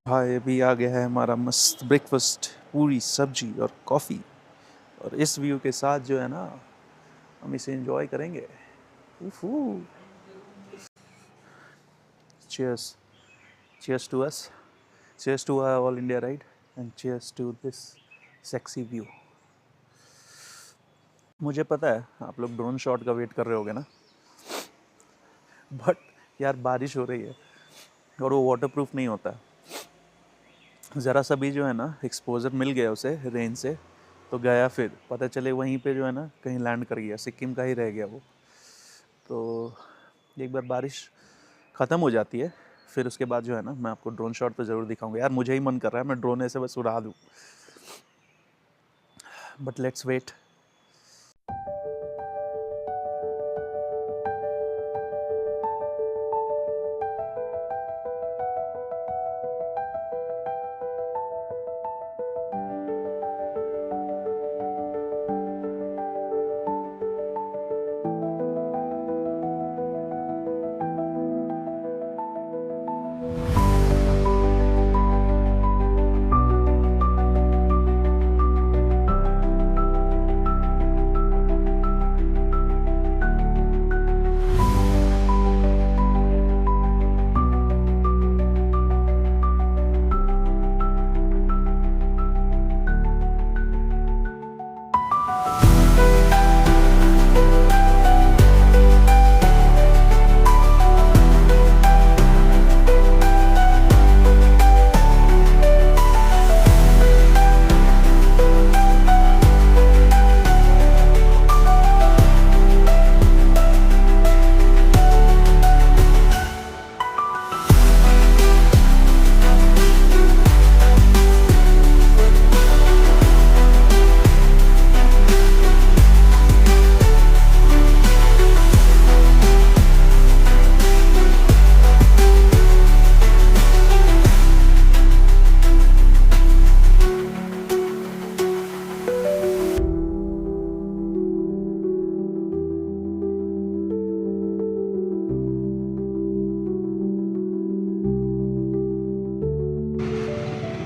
भाई अभी आ गया है हमारा मस्त ब्रेकफास्ट, पूरी सब्जी और कॉफ़ी। और इस व्यू के साथ जो है ना, हम इसे एंजॉय करेंगे। Cheers, cheers to us, cheers to our all India ride, and cheers to this sexy view. मुझे पता है आप लोग ड्रोन शॉट का वेट कर रहे होगे ना, बट यार बारिश हो रही है और वो वाटरप्रूफ नहीं होता। ज़रा सा भी जो है ना एक्सपोजर मिल गया उसे रेंज से, तो गया, फिर पता चले वहीं पे जो है ना कहीं लैंड कर गया, सिक्किम का ही रह गया वो। तो एक बार बारिश ख़त्म हो जाती है, फिर उसके बाद जो है ना मैं आपको ड्रोन शॉट तो ज़रूर दिखाऊंगा। यार मुझे ही मन कर रहा है मैं ड्रोन ऐसे बस उड़ा दूँ, बट लेट्स वेट।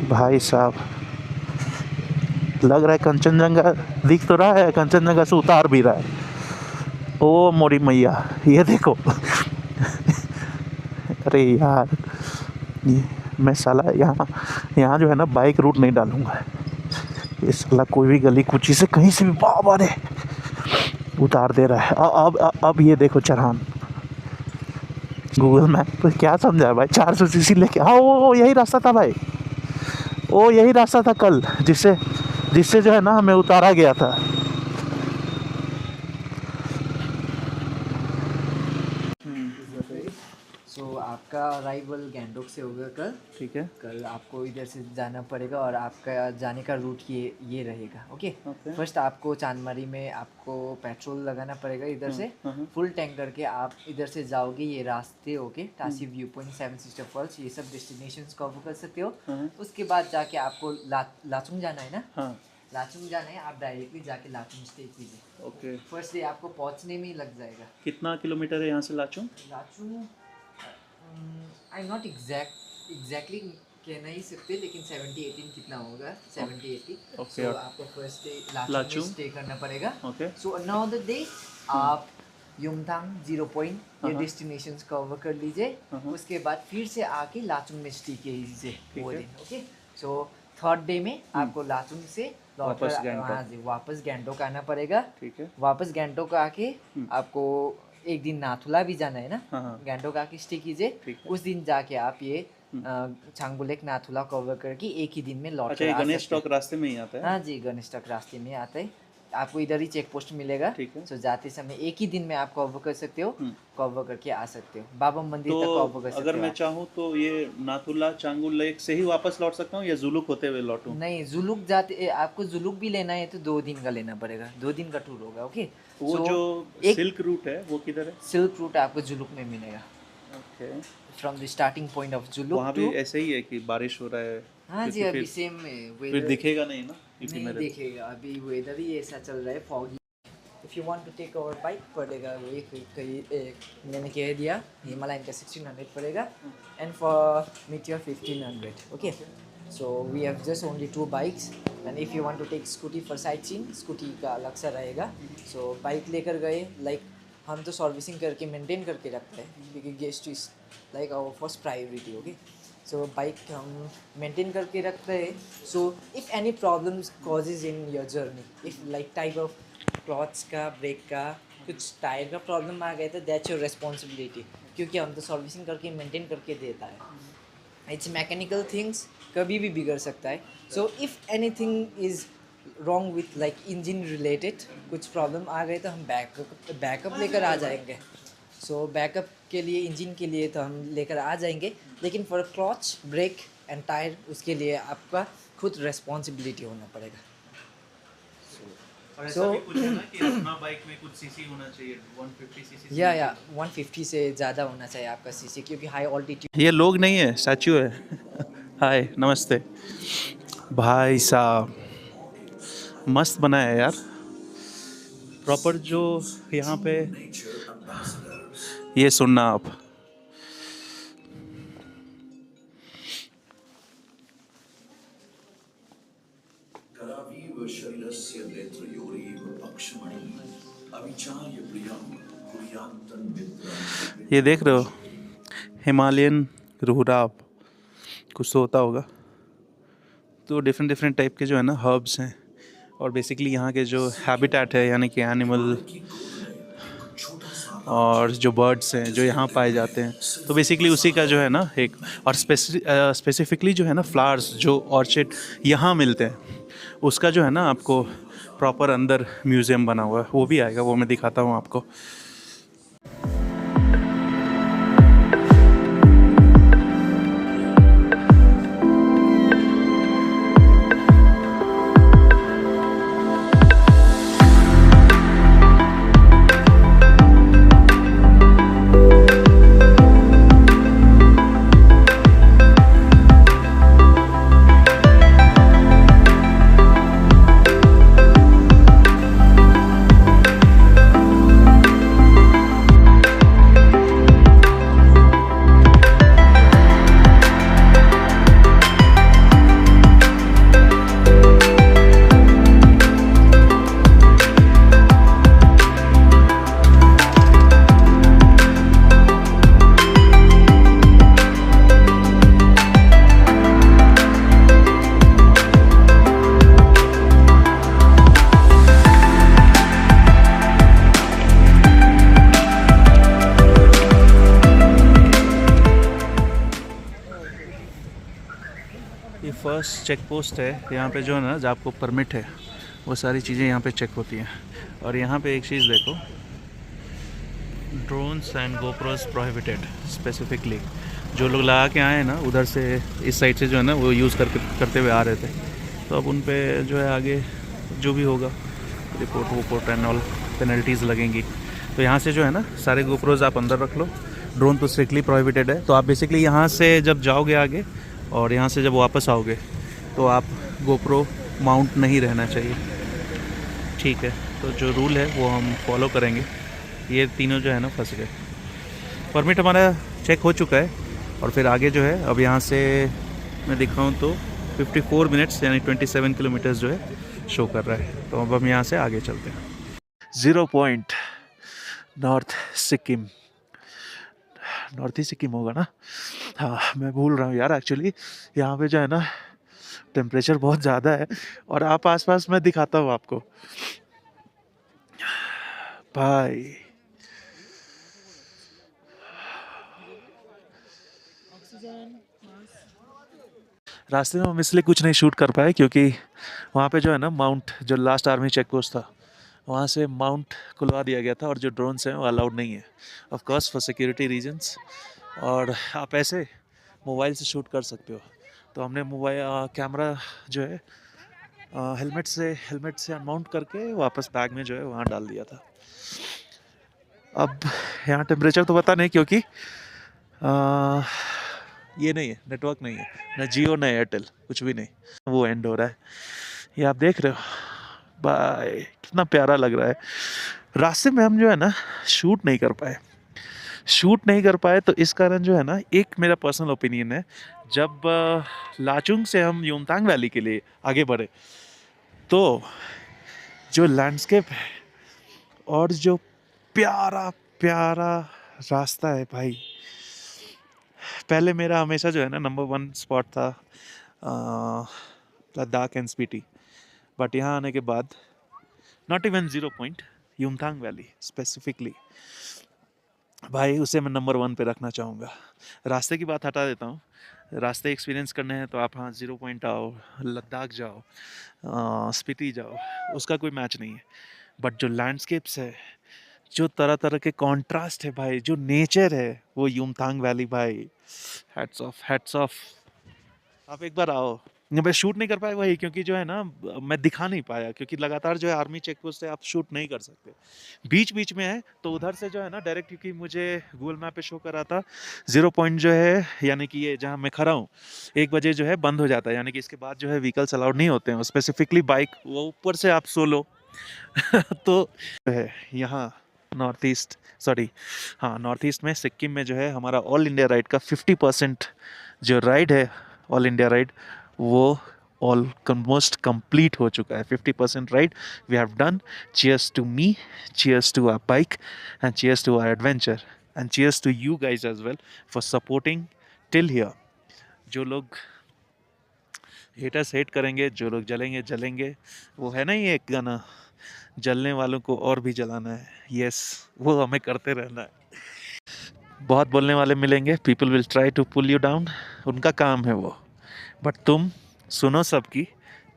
भाई साहब, लग रहा है कंचनजंगा दिख तो रहा है, कंचनजंगा से उतार भी रहा है। ओ मोरी मैया, ये देखो। अरे यार, ये मैं साला यहाँ यहाँ जो है ना बाइक रूट नहीं डालूंगा। ये साला कोई भी गली कुची से कहीं से भी बाबा रे उतार दे रहा है। अब ये देखो चढ़ान। गूगल मैप पर क्या समझा है भाई, 400 सीसी लेके हाँ वो यही रास्ता था भाई, वो यही रास्ता था कल जिससे जिससे जो है ना हमें उतारा गया था। सो आपका अराइवल गैंगटॉक से होगा कल। ठीक है, कल आपको इधर से जाना पड़ेगा और आपका जाने का रूट ये रहेगा। ओके, फर्स्ट आपको चांदमारी में आपको पेट्रोल लगाना पड़ेगा इधर से फुल टैंक करके आप इधर से जाओगे। ये रास्ते okay, Tashi view point, seven sister falls, ये सब डेस्टिनेशंस कवर कर सकते हो। उसके बाद जाके आपको लाचुंग जाना है ना। लाचुंग जाना है, आप डायरेक्टली जाके लाचुंग स्टे कीजिए। ओके। फर्स्ट डे आपको पहुंचने में ही लग जाएगा। कितना किलोमीटर है यहाँ से Lachung? Lachung I am not exactly कह नहीं सकते, लेकिन 70-80 कितना होगा, 70-80। ओके। आपको फर्स्ट डे लाचुंग लाचुंग में स्टे करना पड़ेगा। ओके। सो अनदर डे आप युमथांग 0 पॉइंट ये डेस्टिनेशंस कवर कर लीजिए। उसके बाद फिर से आके लाचुंग में स्टे कीजिए वो दिन। ओके, सो थर्ड डे में आपको लाचुंग से वापस वापस गैंगटॉक आना पड़ेगा। ठीक है। वापस गैंगटॉक आके आपको एक दिन नाथुला भी जाना है ना। गैंगटॉक आके स्टे कीजिए। उस दिन जाके आप ये छांगबुलेक नाथुला कवर करके एक ही दिन में लौट अच्छा, ये गणेश टॉक रास्ते में ही आता है? हाँ जी, गणेश टॉक रास्ते में आता है। आपको इधर ही चेक पोस्ट मिलेगा। ठीक है। सो जाते समय एक ही दिन में आप कवर कर सकते हो, कवर करके आ सकते हो। बाबा मंदिर तो तक कवर कर सकते हो। अगर मैं चाहूँ तो ये नाथुला चांगुल लेक से ही वापस लौट सकता हूँ या जुलुक होते हुए लौटूं? नहीं, जुलुक जाते आपको जुलुक भी लेना है तो 2 दिन का लेना पड़ेगा, 2 दिन का टूर होगा। ओके, वो जो सिल्क रूट है वो किधर है? सिल्क रूट आपको जुलुक में मिलेगा। Okay, from the starting point of Zuluk वहाँ भी ऐसे ही है कि बारिश हो रहा है? हाँ जी, अभी सेम फिर दिखेगा नहीं ना? नहीं दिखेगा, अभी वेदर ही ऐसा चल रहा है, foggy. If if you want to take our bike पड़ेगा वही मैंने कह दिया हिमालयन का 1600 पड़ेगा and for meteor 1500. Okay so we have just only 2 bikes and if you want to take scooty for sightseeing scooty का अलग सा रहेगा. सो बाइक लेकर गए लाइक हम तो सर्विसिंग करके मेंटेन करके रखते हैं क्योंकि guest is like our first priority. Okay so bike हम मेंटेन करके रखते हैं. So if any problems causes in your journey if like type of clothes का ब्रेक का कुछ टायर का प्रॉब्लम आ गया तो दैट्स योर रिस्पॉन्सिबिलिटी क्योंकि हम तो सर्विसिंग करके मेंटेन करके देता है. इट्स मैकेनिकल थिंग्स कभी भी बिगड़ सकता है. So if anything is wrong with like engine related कुछ प्रॉब्लम आ गए तो हम बैकअप लेकर आ जाएंगे. सो बैकअप के लिए इंजन के लिए तो हम लेकर आ जाएंगे लेकिन for clutch brake and tyre उसके लिए आपका खुद रिस्पॉन्सिबिलिटी होना पड़ेगा. और ऐसा भी कुछ है ना कि अपना बाइक में कुछ सीसी होना चाहिए 150 सीसी या 150 से ज़्यादा होना चाहिए आपका सीसी क्योंकि हाई ऑल्टीट्यूड. ये लोग नहीं है स्टैचू है. हाय नमस्ते भाई साहब मस्त बनाया है यार प्रॉपर जो यहाँ पे ये सुनना आप ये देख रहे हो हिमालयन रुहराब कुछ तो होता होगा. तो डिफरेंट टाइप के जो है ना हर्ब्स हैं और बेसिकली यहाँ के जो हैबिटेट है यानी कि एनिमल और जो बर्ड्स हैं जो यहाँ पाए जाते हैं तो बेसिकली उसी का जो है ना एक और स्पेसिफिकली जो है ना फ्लावर्स जो ऑर्चिड यहाँ मिलते हैं उसका जो है ना आपको प्रॉपर अंदर म्यूज़ियम बना हुआ है वो भी आएगा वो मैं दिखाता हूँ आपको. ये फर्स्ट चेक पोस्ट है यहाँ पे जो है ना जो आपको परमिट है वो सारी चीज़ें यहाँ पे चेक होती हैं. और यहाँ पे एक चीज़ देखो ड्रोन्स एंड गोप्रोस प्रोहिबिटेड स्पेसिफिकली जो लोग लगा के आए हैं ना उधर से इस साइड से जो है ना वो यूज़ करते हुए आ रहे थे तो अब उन पे जो है आगे जो भी होगा रिपोर्ट एंड ऑल पेनल्टीज़ लगेंगी. तो यहाँ से जो है ना सारे गोप्रोज आप अंदर रख लो. ड्रोन तो स्ट्रिक्टली प्रोहिबिटेड है. तो आप बेसिकली यहाँ से जब जाओगे आगे और यहाँ से जब वापस आओगे तो आप गोप्रो माउंट नहीं रहना चाहिए. ठीक है तो जो रूल है वो हम फॉलो करेंगे. ये तीनों जो है ना फंस गए. परमिट हमारा चेक हो चुका है और फिर आगे जो है अब यहाँ से मैं दिखाऊँ तो 54 मिनट्स यानी 27 किलोमीटर्स जो है शो कर रहा है. तो अब हम यहाँ से आगे चलते हैं. 0 पॉइंट नॉर्थ सिक्किम नॉर्थ ही सिक्किम होगा ना. हाँ मैं भूल रहा हूँ यार. एक्चुअली यहाँ पे जो है ना टेम्परेचर बहुत ज़्यादा है और आप आसपास मैं दिखाता हूँ आपको भाई. रास्ते में हम इसलिए कुछ नहीं शूट कर पाए क्योंकि वहाँ पे जो है ना माउंट जो लास्ट आर्मी चेक पोस्ट था वहाँ से माउंट खुलवा दिया गया था और जो ड्रोन्स हैं वो अलाउड नहीं है of course for security reasons. और आप ऐसे मोबाइल से शूट कर सकते हो. तो हमने मोबाइल कैमरा जो है हेलमेट से अनमाउंट करके वापस बैग में जो है वहाँ डाल दिया था. अब यहाँ टेम्परेचर तो पता नहीं क्योंकि ये नहीं है नेटवर्क नहीं है ना जियो ना एयरटेल कुछ भी नहीं. वो एंड हो रहा है ये आप देख रहे हो. बाय कितना प्यारा लग रहा है. रास्ते में हम जो है ना शूट नहीं कर पाए तो इस कारण जो है ना, एक मेरा पर्सनल ओपिनियन है, जब लाचुंग से हम युमथांग वैली के लिए आगे बढ़े तो जो लैंडस्केप है और जो प्यारा प्यारा रास्ता है भाई, पहले मेरा हमेशा जो है ना नंबर 1 स्पॉट था लद्दाख एंड स्पीति, बट यहाँ आने के बाद not even 0 point, Yumthang valley specifically भाई उसे मैं नंबर 1 पे रखना चाहूँगा। रास्ते की बात हटा देता हूँ, रास्ते एक्सपीरियंस करने हैं तो आप हाँ 0 पॉइंट आओ, लद्दाख जाओ, स्पीति जाओ, उसका कोई मैच नहीं है। बट जो लैंडस्केप्स है, जो तरह तरह के कॉन्ट्रास्ट है भाई, जो नेचर है, वो युमथांग वैली भाई, हैट्स ऑफ। आप एक बार आओ। मैं शूट नहीं कर पाया वही, क्योंकि जो है ना मैं दिखा नहीं पाया, क्योंकि लगातार जो है आर्मी चेक पोस्ट से आप शूट नहीं कर सकते, बीच बीच में है तो उधर से जो है ना डायरेक्ट, क्योंकि मुझे गूगल मैप पे शो कर रहा था 0 पॉइंट जो है, यानी कि ये जहाँ मैं खड़ा हूँ 1 बजे जो है बंद हो जाता है, यानी कि इसके बाद जो है व्हीकल्स अलाउड नहीं होते हैं, स्पेसिफिकली बाइक, वो ऊपर से आप सोलो तो है यहाँ नॉर्थ ईस्ट में सिक्किम में जो है हमारा ऑल इंडिया राइड का 50% जो राइड है, ऑल इंडिया राइड, वो ऑलमोस्ट कंप्लीट हो चुका है। 50% ride we have done. Cheers to me, cheers to our bike and cheers to our adventure and cheers to you guys as well for supporting till here. जो लोग haters hate करेंगे, जो लोग जलेंगे, वो है ना ये एक गाना, जलने वालों को और भी जलाना है, यस वो हमें करते रहना है। बहुत बोलने वाले मिलेंगे, people will try to pull you down, उनका काम है वो, बट तुम सुनो सबकी,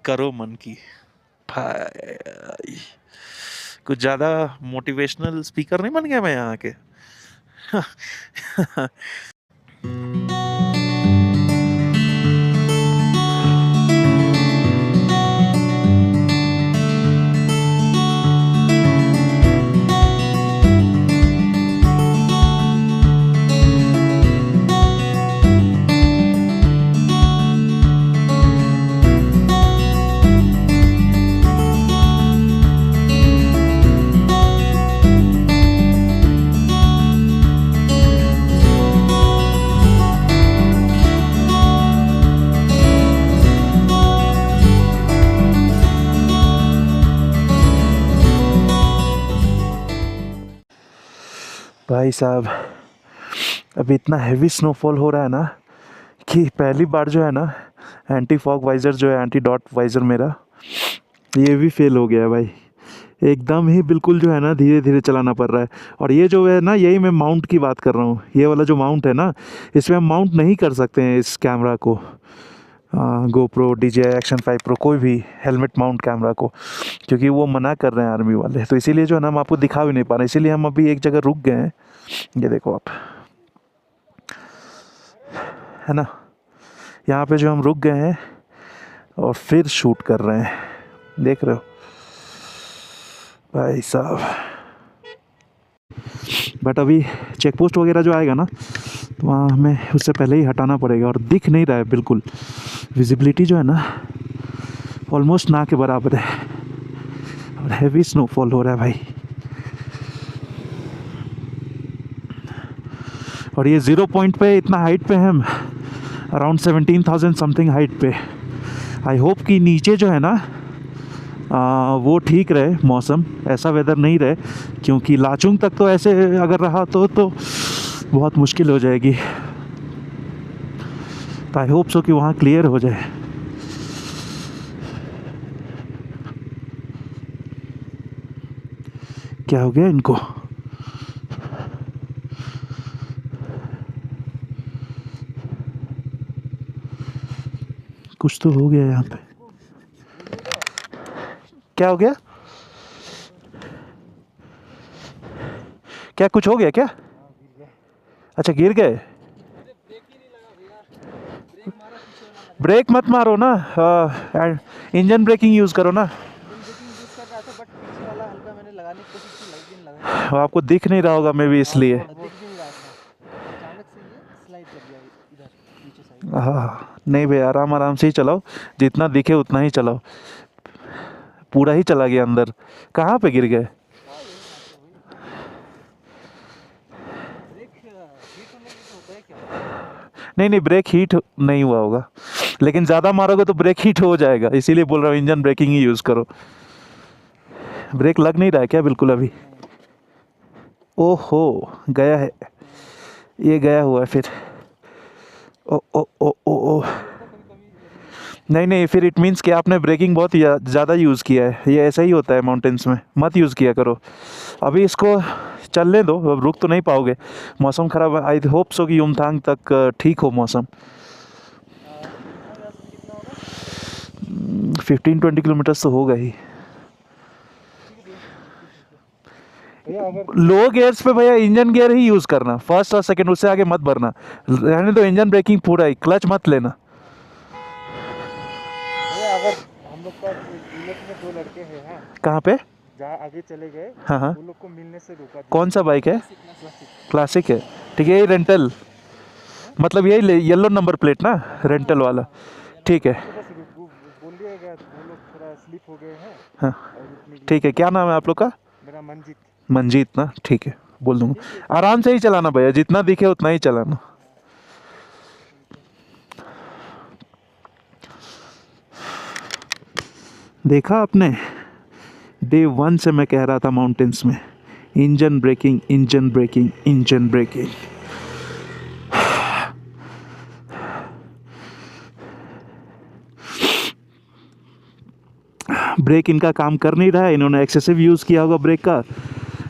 करो मन की। भाई कुछ ज़्यादा मोटिवेशनल स्पीकर नहीं बन गया मैं यहाँ के। भाई साहब अभी इतना हैवी स्नोफॉल हो रहा है ना कि पहली बार जो है ना एंटी फॉग वाइज़र जो है, एंटी डॉट वाइज़र मेरा ये भी फेल हो गया है भाई, एकदम ही बिल्कुल जो है ना धीरे धीरे चलाना पड़ रहा है। और ये जो है ना, यही मैं माउंट की बात कर रहा हूँ, ये वाला जो माउंट है ना, इसमें हम माउंट नहीं कर सकते हैं इस कैमरा को, GoPro, DJI Action 5 Pro, कोई भी हेलमेट माउंट कैमरा को, क्योंकि वो मना कर रहे हैं आर्मी वाले, तो इसीलिए जो है ना हम आपको दिखा भी नहीं पा रहे, इसीलिए हम अभी एक जगह रुक गए हैं, ये देखो आप, है ना, यहाँ पे जो हम रुक गए हैं और फिर शूट कर रहे हैं, देख रहे हो भाई साहब। बट अभी चेक पोस्ट वगैरह जो आएगा ना, तो वहाँ हमें उससे पहले ही हटाना पड़ेगा, और दिख नहीं रहा है बिल्कुल, विजिबिलिटी जो है ना ऑलमोस्ट ना के बराबर है, और हैवी स्नोफॉल हो रहा है भाई। और ये 0 पॉइंट पे, इतना हाइट पे हम, अराउंड 17,000 समथिंग हाइट पे। आई होप कि नीचे जो है ना वो ठीक रहे मौसम, ऐसा वेदर नहीं रहे, क्योंकि लाचुंग तक तो ऐसे अगर रहा तो बहुत मुश्किल हो जाएगी। तो आई होप सो कि वहाँ क्लियर हो जाए। क्या हो गया इनको? कुछ तो हो गया यहाँ पे। क्या हो गया? क्या कुछ हो गया क्या? अच्छा गिर गए। ब्रेक मत मारो ना, इंजन ब्रेकिंग यूज़ करो ना। आपको दिख नहीं रहा होगा मे भी, इसलिए। हाँ नहीं भाई, आराम आराम से ही चलाओ, जितना दिखे उतना ही चलाओ। पूरा ही चला गया अंदर। कहाँ पे गिर गए? नहीं नहीं, ब्रेक हीट नहीं हुआ होगा, लेकिन ज़्यादा मारोगे तो ब्रेक हीट हो जाएगा, इसीलिए बोल रहा हूँ इंजन ब्रेकिंग ही यूज़ करो। ब्रेक लग नहीं रहा है क्या बिल्कुल अभी? ओहो, गया है, ये गया हुआ है फिर। ओ ओ ओ ओ ओ नहीं नहीं, फिर इट मीन्स कि आपने ब्रेकिंग बहुत ज़्यादा यूज़ किया है। ये ऐसा ही होता है माउंटेन्स में, मत यूज़ किया करो। अभी इसको चलने दो, अब रुक तो नहीं पाओगे, मौसम ख़राब है। आई होप सो कि युमथांग तक ठीक हो मौसम। 15-20 किलोमीटर्स तो होगा ही। लो गियर्स पे भैया इंजन गियर ही यूज़ करना, फर्स्ट और सेकंड, उससे आगे मत भरना, रहने दो इंजन ब्रेकिंग पूरा ही, क्लच मत लेना। अगर हम लोग का बुलेट में 2 लड़के हैं, हाँ, कहाँ पे? जहाँ आगे चले गए, हाँ हाँ, वो लोग को मिलने से रोका। कौन सा बाइक है? क्लासिक है, ठीक है, यही रेंटल, मतलब यही येलो नंबर प्लेट ना, रेंटल वाला, ठीक है। बस बोल दिएगा, वो लोग थोड़ा स्लिप हो गए हैं। हाँ और रुकने के लिए। ठीक है, क्या नाम है आप लोग का? मेरा मंजीत। मंजीत ना, ठीक है, बोल दूंगा। आराम से ही चलाना भैया, जितना दिखे उतना ही चलाना। देखा आपने, डे 1 से मैं कह रहा था माउंटेन्स में engine braking, engine braking, engine braking. Brake इनका काम कर नहीं रहा है, इन्होंने एक्सेसिव यूज़ किया होगा ब्रेक का।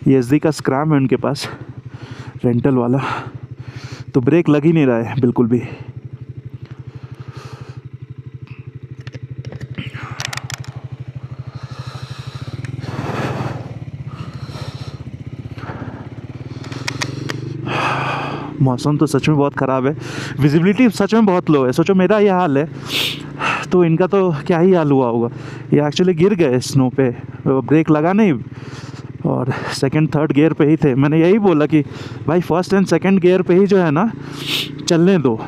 एसडी का स्क्रैम है उनके पास, रेंटल वाला, तो ब्रेक लग ही नहीं रहा है बिल्कुल भी। मौसम तो सच में बहुत ख़राब है, विजिबिलिटी सच में बहुत लो है। सोचो मेरा ये हाल है तो इनका तो क्या ही हाल हुआ होगा। ये एक्चुअली गिर गए स्नो पे, ब्रेक लगा नहीं और सेकंड थर्ड गियर पे ही थे। मैंने यही बोला कि भाई फर्स्ट एंड सेकंड गियर पे ही जो है ना चलने दो,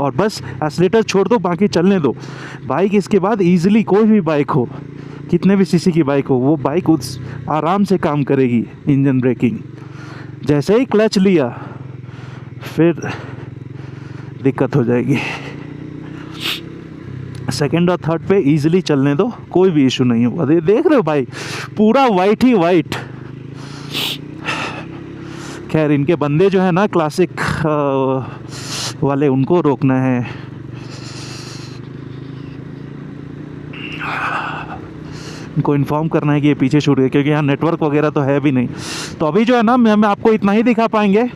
और बस एक्सीलेटर छोड़ दो, बाकी चलने दो। बाइक इसके बाद ईजिली, कोई भी बाइक हो, कितने भी सीसी की बाइक हो, वो बाइक उस आराम से काम करेगी इंजन ब्रेकिंग। जैसे ही क्लच लिया फिर दिक्कत हो जाएगी। सेकंड और थर्ड पे इजीली चलने दो, कोई भी इशू नहीं होगा। देख रहे हो भाई, पूरा वाइट ही वाइट। खैर इनके बंदे जो है ना क्लासिक वाले, उनको रोकना है। उनको इन्फॉर्म करना है कि ये पीछे छूट गए, क्योंकि यहाँ नेटवर्क वगैरह तो है भी नहीं। तो अभी जो है ना मैं आपको इतना ही दिखा पाएंगे,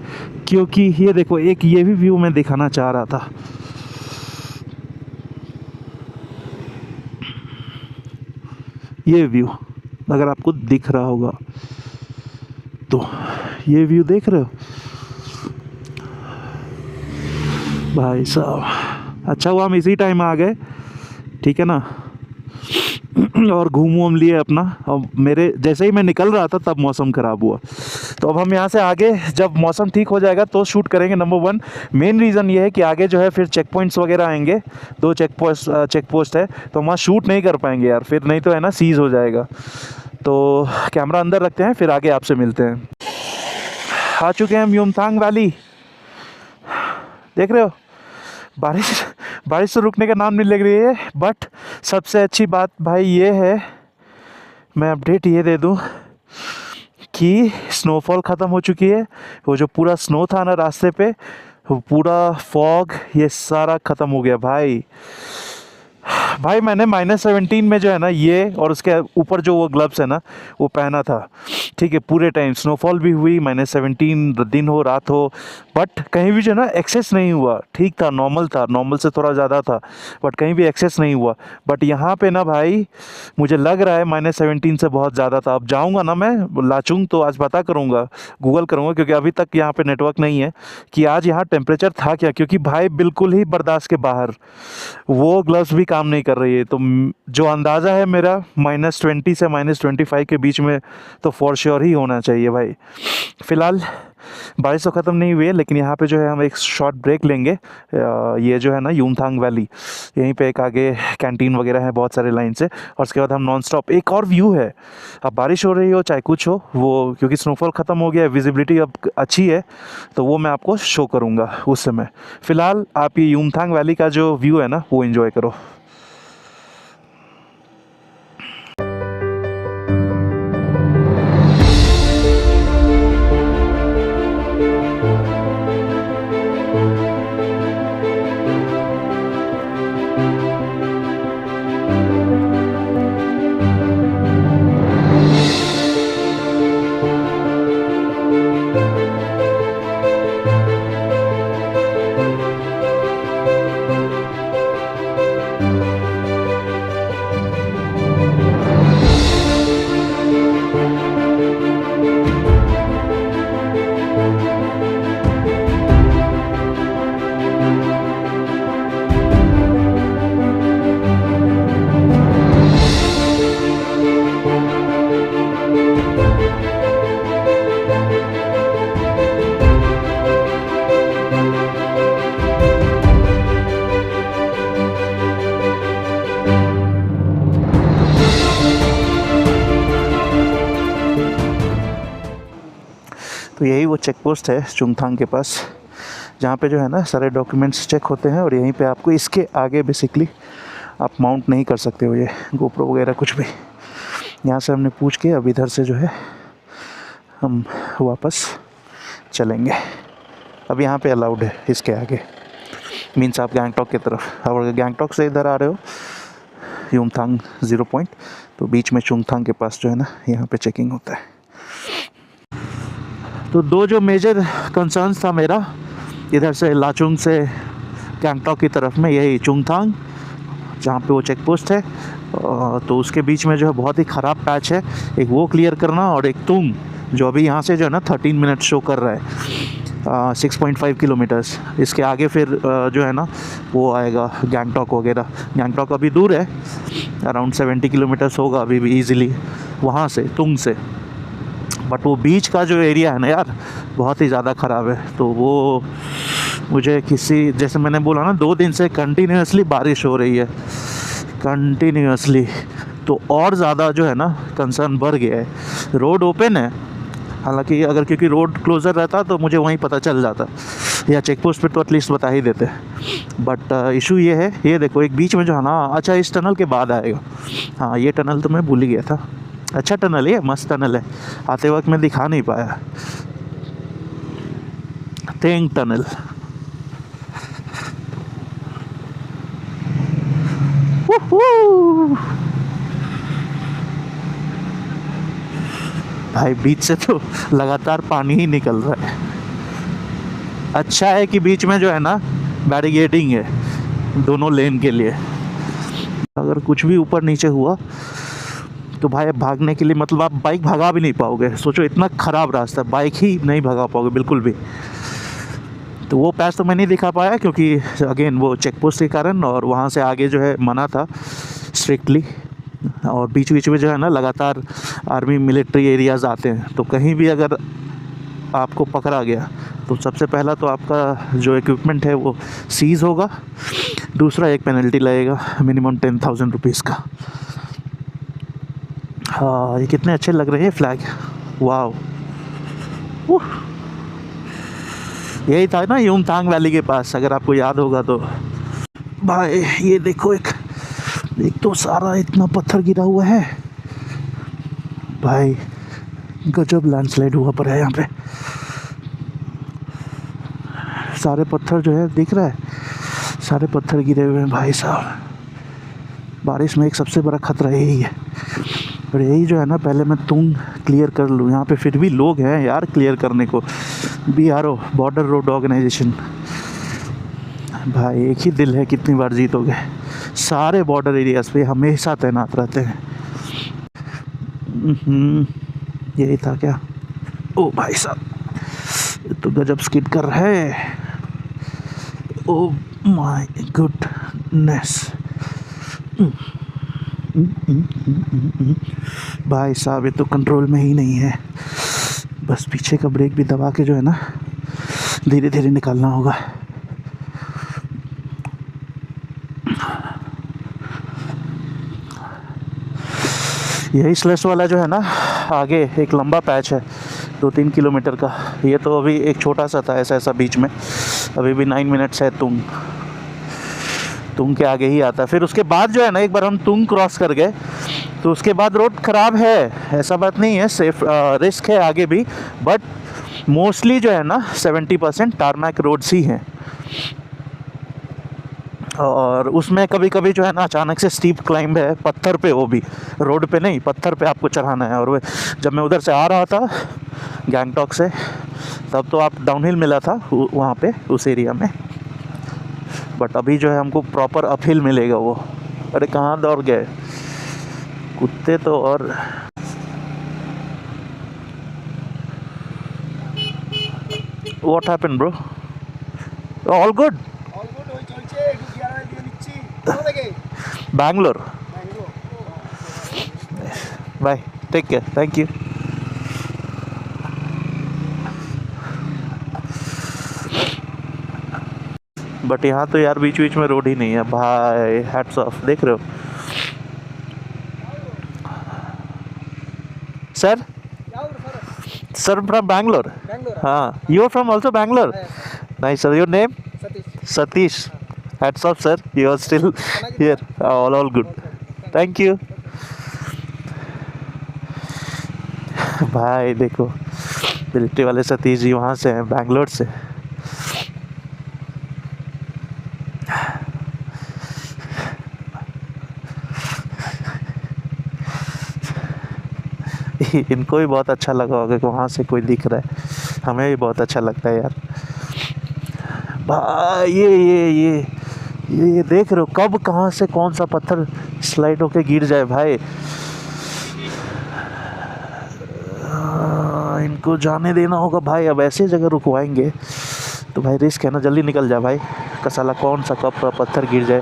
क्योंकि ये देखो एक ये भी व्यू मैं दिखाना चाह रहा था। ये व्यू अगर आपको दिख रहा होगा तो, ये व्यू देख रहे हो भाई साहब। अच्छा हुआ हम इसी टाइम आ गए, ठीक है ना, और घूम लिए अपना। अब मेरे जैसे ही मैं निकल रहा था तब मौसम ख़राब हुआ। तो अब हम यहाँ से आगे जब मौसम ठीक हो जाएगा तो शूट करेंगे। नंबर 1 मेन रीज़न ये है कि आगे जो है फिर चेक पॉइंट्स वगैरह आएंगे, 2 चेक पोस्ट है, तो वहाँ शूट नहीं कर पाएंगे यार, फिर नहीं तो है ना सीज़ हो जाएगा। तो कैमरा अंदर रखते हैं, फिर आगे आपसे मिलते हैं। आ चुके हैं हम युमथांग वैली, देख रहे हो बारिश से रुकने का नाम नहीं लग रही है। बट सबसे अच्छी बात भाई ये है, मैं अपडेट ये दे दूं कि स्नोफॉल ख़त्म हो चुकी है। वो जो पूरा स्नो था ना रास्ते पे, वो पूरा फॉग, ये सारा ख़त्म हो गया भाई। मैंने -17 में जो है ना ये, और उसके ऊपर जो वो ग्लव्स है ना वो पहना था, ठीक है। पूरे टाइम स्नोफॉल भी हुई, -17 दिन हो रात हो, बट कहीं भी जो है ना एक्सेस नहीं हुआ, ठीक था, नॉर्मल था, नॉर्मल से थोड़ा ज़्यादा था, बट कहीं भी एक्सेस नहीं हुआ। बट यहाँ पे ना भाई मुझे लग रहा है -17 से बहुत ज़्यादा था। अब जाऊँगा ना मैं लाचुंग तो आज पता करूँगा, गूगल करूँगा, क्योंकि अभी तक यहाँ पे नेटवर्क नहीं है, कि आज यहाँ टेम्परेचर था क्या, क्योंकि भाई बिल्कुल ही बर्दाश्त के बाहर, वो ग्लव्स भी काम नहीं कर रही है। तो जो अंदाज़ा है मेरा -20 से -25 के बीच में तो फॉर श्योर ही होना चाहिए भाई। फ़िलहाल बारिश तो ख़त्म नहीं हुई है, लेकिन यहाँ पे जो है हम एक शॉर्ट ब्रेक लेंगे। ये जो है ना यूमथांग वैली, यहीं पे एक आगे कैंटीन वगैरह है बहुत सारे लाइन से, और उसके बाद हम नॉन स्टॉप। एक और व्यू है, अब बारिश हो रही हो चाहे कुछ हो, वो क्योंकि स्नोफॉल ख़त्म हो गया है, विजिबिलिटी अब अच्छी है, तो वो मैं आपको शो करूँगा उस समय। फ़िलहाल आप ये यूमथांग वैली का जो व्यू है ना वो इन्जॉय करो। तो यही वो चेक पोस्ट है चुंगथांग के पास, जहाँ पे जो है ना सारे डॉक्यूमेंट्स चेक होते हैं, और यहीं पे आपको इसके आगे बेसिकली आप माउंट नहीं कर सकते हो ये गोप्रो वगैरह कुछ भी। यहाँ से हमने पूछ के अब इधर से जो है हम वापस चलेंगे। अब यहाँ पे अलाउड है इसके आगे, मीन्स आप गैंगटॉक की तरफ, और अगर गैंगटॉक से इधर आ रहे हो यूमथांग 0 पॉइंट, तो बीच में चुंगथांग के पास जो है ना यहाँ पे चेकिंग होता है। तो दो जो मेजर कंसर्न्स था मेरा इधर से लाचुंग से गैंगटॉक की तरफ में, यही चुंगथांग जहाँ पे वो चेक पोस्ट है, तो उसके बीच में जो है बहुत ही ख़राब पैच है, एक वो क्लियर करना, और एक तुंग जो अभी यहाँ से जो है ना 13 मिनट शो कर रहा है, 6.5 किलोमीटर्स। इसके आगे फिर जो है ना वो आएगा गैंगटॉक वगैरह। गैंगटॉक अभी दूर है, अराउंड 70 किलोमीटर्स होगा अभी भी ईज़िली वहाँ से, तुंग से। बट वो बीच का जो एरिया है ना यार बहुत ही ज़्यादा ख़राब है। तो वो मुझे किसी, जैसे मैंने बोला ना 2 दिन से कंटिन्यूसली बारिश हो रही है, कंटिन्यूसली, तो और ज़्यादा जो है ना कंसर्न बढ़ गया है। रोड ओपन है हालांकि, अगर क्योंकि रोड क्लोज़र रहता तो मुझे वहीं पता चल जाता, या चेक पोस्ट पर तो एटलीस्ट बता ही देते। बट इशू ये है, ये देखो एक बीच में जो है ना, अच्छा इस टनल के बाद आएगा। हाँ ये टनल तो मैं भूल ही गया था, अच्छा टनल है, मस्त टनल है, आते वक्त मैं दिखा नहीं पाया। थेंग टनल, भाई बीच से तो लगातार पानी ही निकल रहा है। अच्छा है कि बीच में जो है ना बैरिगेडिंग है दोनों लेन के लिए, अगर कुछ भी ऊपर नीचे हुआ तो भाई भागने के लिए, मतलब आप बाइक भगा भी नहीं पाओगे। सोचो इतना ख़राब रास्ता, बाइक ही नहीं भगा पाओगे बिल्कुल भी। तो वो पैच तो मैं नहीं दिखा पाया क्योंकि अगेन वो चेक पोस्ट के कारण, और वहाँ से आगे जो है मना था स्ट्रिक्टली, और बीच बीच में जो है ना लगातार आर्मी मिलिट्री एरियाज़ आते हैं। तो कहीं भी अगर आपको पकड़ा गया तो सबसे पहला तो आपका जो इक्विपमेंट है वो सीज़ होगा, दूसरा एक पेनल्टी लगेगा मिनिमम 10,000 रुपीज़ का। हाँ ये कितने अच्छे लग रहे हैं फ्लैग, वाव। यही था ना यूमथांग वैली के पास, अगर आपको याद होगा तो। भाई ये देखो, एक तो सारा इतना पत्थर गिरा हुआ है भाई, गजब लैंडस्लाइड हुआ पर है यहाँ पे। सारे पत्थर जो है दिख रहा है, सारे पत्थर गिरे हुए हैं भाई साहब। बारिश में एक सबसे बड़ा खतरा यही है, और यही जो है ना पहले मैं तुंग क्लियर कर लूँ। यहाँ पे फिर भी लोग हैं यार क्लियर करने को, BRO बॉर्डर रोड ऑर्गेनाइजेशन। भाई एक ही दिल है, कितनी बार जीतोगे। सारे बॉर्डर एरियाज़ पे हमेशा तैनात रहते हैं। यही था क्या? ओ भाई साहब ये तो गजब स्किड कर रहा है, ओ माय गुडनेस। भाई साहब ये तो कंट्रोल में ही नहीं है बस पीछे का ब्रेक भी दबा के जो है ना धीरे धीरे निकालना होगा। यही स्लश वाला जो है ना आगे एक लंबा पैच है 2-3 किलोमीटर का। ये तो अभी एक छोटा सा था ऐसा ऐसा बीच में। अभी भी 9 मिनट्स है तुंग के आगे ही आता है। फिर उसके बाद जो है ना एक बार हम तुंग क्रॉस कर गए तो उसके बाद रोड ख़राब है, ऐसा बात नहीं है, सेफ रिस्क है आगे भी, बट मोस्टली जो है ना 70% टारमैक रोड्स ही हैं। और उसमें कभी कभी जो है ना अचानक से स्टीप क्लाइंब है पत्थर पे, वो भी रोड पे नहीं, पत्थर पे आपको चढ़ाना है। और जब मैं उधर से आ रहा था गैंगटॉक से तब तो आप डाउनहिल मिला था वहाँ पे उस एरिया में, बट अभी जो है हमको प्रॉपर अपहिल मिलेगा वो। अरे कहाँ दौड़ गए कुत्ते तो। और what happened bro? All good? Bangalore. Bye, take care, thank you. But यहाँ तो यार बीच बीच में रोड ही नहीं है भाई, हैट्स ऑफ। देख रहे हो सर? Sir from Bangalore. हाँ, you are from also Bangalore? Nice sir, your name? Satish. Hats off sir, you are still here. All good, thank you. भाई देखो मिलिट्री वाले सतीश जी वहाँ से हैं, बैंगलोर से। इनको भी बहुत अच्छा लगा होगा कि वहाँ से कोई दिख रहा है। हमें भी बहुत अच्छा लगता है यार। भाई ये देख रहे हो कब कहाँ से कौन सा पत्थर स्लाइड होके गिर जाए भाई। इनको जाने देना होगा भाई। अब ऐसी जगह रुकवाएंगे तो भाई रिस्क है ना। जल्दी निकल जाए भाई, कसाला कौन सा कब पत्थर गिर जाए।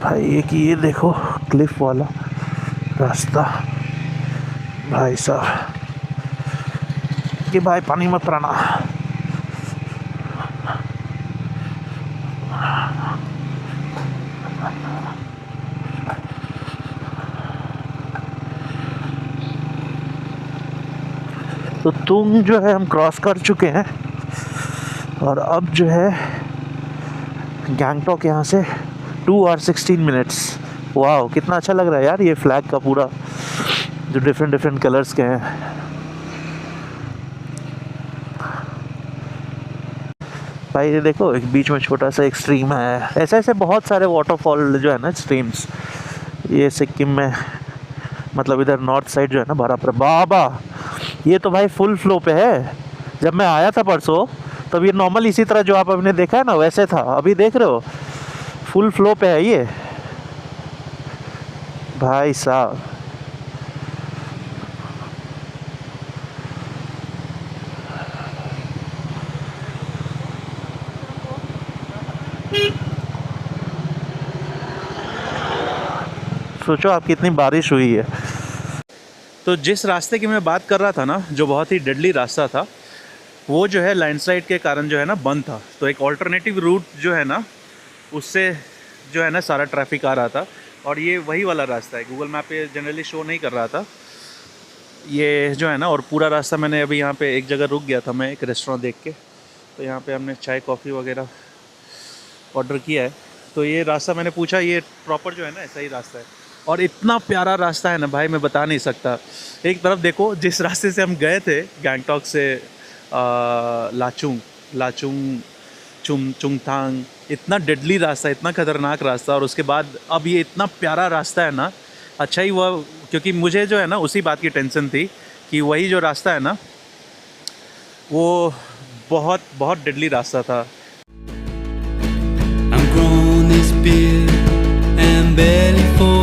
भाई एक ये देखो क्लिफ वाला रास्ता भाई साहब, कि भाई पानी मत रहना। तो तुम जो है हम क्रॉस कर चुके हैं और अब जो है गैंगटॉक यहाँ से 2 hours 16 minutes। वाह कितना अच्छा लग रहा है यार ये फ्लैग का पूरा जो डिफरेंट कलर्स के हैं। भाई ये देखो एक बीच में छोटा सा एक स्ट्रीम है। ऐसे ऐसे बहुत सारे वाटरफॉल जो है ना स्ट्रीम्स ये सिक्किम में, मतलब इधर नॉर्थ साइड जो है ना बराबर। बाबा ये तो भाई फुल फ्लो पे है। जब मैं आया था परसों तब ये नॉर्मल इसी तरह जो आप आपने देखा है ना वैसे था। अभी देख रहे हो फुल फ्लो पे है ये भाई साहब। सोचो आप कितनी बारिश हुई है। तो जिस रास्ते की मैं बात कर रहा था ना जो बहुत ही डेडली रास्ता था वो जो है लैंडस्लाइड के कारण जो है ना बंद था। तो एक ऑल्टरनेटिव रूट जो है ना उससे जो है ना सारा ट्रैफिक आ रहा था और ये वही वाला रास्ता है। गूगल मैप पे जनरली शो नहीं कर रहा था ये जो है ना। और पूरा रास्ता मैंने अभी यहाँ पे एक जगह रुक गया था मैं एक रेस्टोरेंट देख के, तो यहाँ पे हमने चाय कॉफ़ी वगैरह ऑर्डर किया है। तो ये रास्ता मैंने पूछा, ये प्रॉपर जो है ना ऐसा ही रास्ता है और इतना प्यारा रास्ता है ना भाई मैं बता नहीं सकता। एक तरफ देखो जिस रास्ते से हम गए थे गैंगटॉक से लाचुंग चुंगथांग, इतना डेडली रास्ता, इतना ख़तरनाक रास्ता, और उसके बाद अब ये इतना प्यारा रास्ता है ना। अच्छा ही हुआ क्योंकि मुझे जो है ना उसी बात की टेंशन थी कि वही जो रास्ता है ना वो बहुत बहुत डेडली रास्ता था। I'm growing this beard and barely for